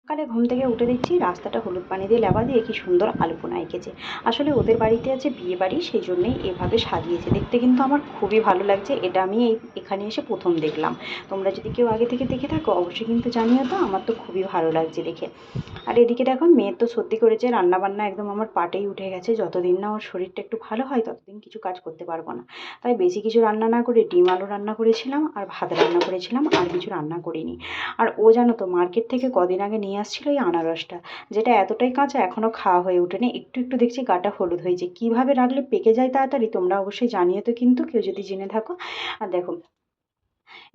সকালে ঘুম থেকে উঠে দেখছি রাস্তাটা হলুদ পানি দিয়ে লেপা দিয়ে কি সুন্দর আলপনা এঁকেছে। আসলে ওদের বাড়িতে আছে বিয়ে বাড়ি, সেই জন্যই এভাবে সাজিয়েছে। দেখতে কিন্তু আমার খুবই ভালো লাগছে। এটা আমি এখানে এসে প্রথম দেখলাম। তোমরা যদি কেউ আগে থেকে দেখে থাকো অবশ্যই কিন্তু জানিও তো, আমার তো খুবই ভালো লাগছে দেখে। আর এদিকে দেখো মেয়ের তো সর্দি করেছে, রান্নাবান্না একদম আমার পাটেই উঠে গেছে। যতদিন না ওর শরীরটা একটু ভালো হয় ততদিন কিছু কাজ করতে পারবো না। তাই বেশি কিছু রান্না না করে ডিম আলু রান্না করেছিলাম আর ভাত রান্না করেছিলাম, আর কিছু রান্না করিনি। আর ও জানো তো মার্কেট থেকে কদিন আগে নিয়ে আসছিল এই আনারসটা, যেটা এতটাই কাঁচা এখনও খাওয়া হয়ে ওঠেনি। একটু একটু দেখছি গাটা হলুদ হয়েছে। কীভাবে রাখলে পেকে যায় তাড়াতাড়ি তোমরা অবশ্যই জানিয়ে তো, কিন্তু কেউ যদি জেনে থাকো। আর দেখো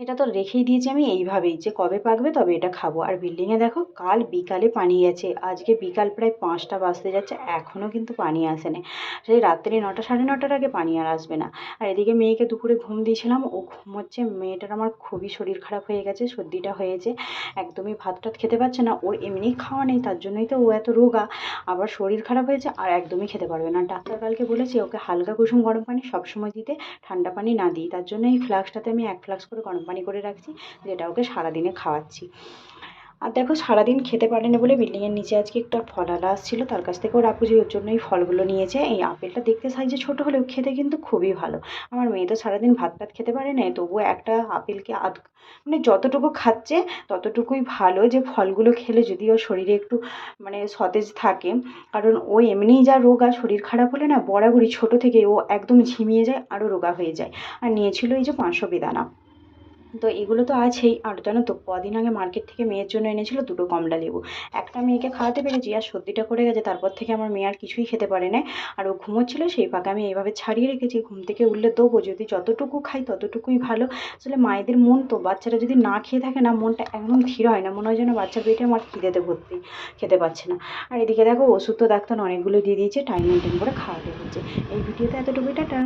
এটা তো রেখেই দিয়েছি আমি এইভাবেই, যে কবে পাকবে তবে এটা খাবো। আর বিল্ডিংয়ে দেখো কাল বিকালে পানি গেছে, আজকে বিকাল প্রায় 5টা বাজতে যাচ্ছে, এখনও কিন্তু পানি আসেনি। সেই রাত্রি 9টা সাড়ে 9টার আগে পানি আর আসবে না। আর এদিকে মেয়েকে দুপুরে ঘুম দিয়েছিলাম, ও ঘুমোচ্ছে। মেয়েটার আমার খুবই শরীর খারাপ হয়ে গেছে, সর্দিটা হয়েছে। একদমই ভাত টাত খেতে পারছে না, ওর এমনিই খাওয়া নেই, তার জন্যই তো ও এত রোগা। আবার শরীর খারাপ হয়েছে আর একদমই খেতে পারবে না। ডাক্তার কালকে বলেছে ওকে হালকা কুসুম গরম পানি সবসময় দিতে, ঠান্ডা পানি না দিই। তার জন্য এই ফ্লাক্সটাতে আমি 1 ফ্লাক্স করে গরম পানি করে রাখছি, যেটা ওকে সারাদিনে খাওয়াচ্ছি। আর দেখো সারাদিন খেতে পারেনি বলে বিল্ডিংয়ের নিচে আজকে একটা ফলওয়ালা আসছিল, তার কাছ থেকে ওর আপুজি ওর জন্য এই ফলগুলো নিয়েছে। এই আপেলটা দেখতে সাইজে ছোট হলেও খেতে কিন্তু খুবই ভালো। আমার মেয়ে তো সারাদিন ভাত টাত খেতে পারে না, তবুও একটা আপেলকে মানে যতটুকু খাচ্ছে ততটুকুই ভালো। যে ফলগুলো খেলে যদি ওর শরীরে একটু মানে সতেজ থাকে, কারণ ও এমনিই যা রোগা, শরীর খারাপ হলে না বরাবরই ছোটো থেকে ও একদম ঝিমিয়ে যায়, আরও রোগা হয়ে যায়। আর নিয়েছিল এই যে 500 বেদানা। তো এগুলো তো আছেই। আর জানো তো কদিন আগে মার্কেট থেকে মেয়ের জন্য এনেছিল 2টো কমলা লেবু। একটা মেয়েকে খাওয়াতে পেরেছি, আর সর্দিটা করে গেছে তারপর থেকে আমার মেয়ে আর কিছুই খেতে পারে না। আর ও ঘুমোচ্ছিল, সেই ফাঁকে আমি এইভাবে ছাড়িয়ে রেখেছি, ঘুম থেকে উঠলে দেবো। যদি যতটুকু খাই ততটুকুই ভালো। আসলে মায়েদের মন তো, বাচ্চারা যদি না খেয়ে থাকে না মনটা একদম ধীর হয় না, মনে হয় যেন বাচ্চার পেটে আমার খিদেতে ভর্তি, খেতে পাচ্ছে না। আর এদিকে দেখো ওষুধ তো ডাক্তার অনেকগুলো দিয়ে দিয়েছে, টাইম মেনটেন করে খাওয়াতে হচ্ছে। এই ভিডিওতে এতটুকুই, টাটা।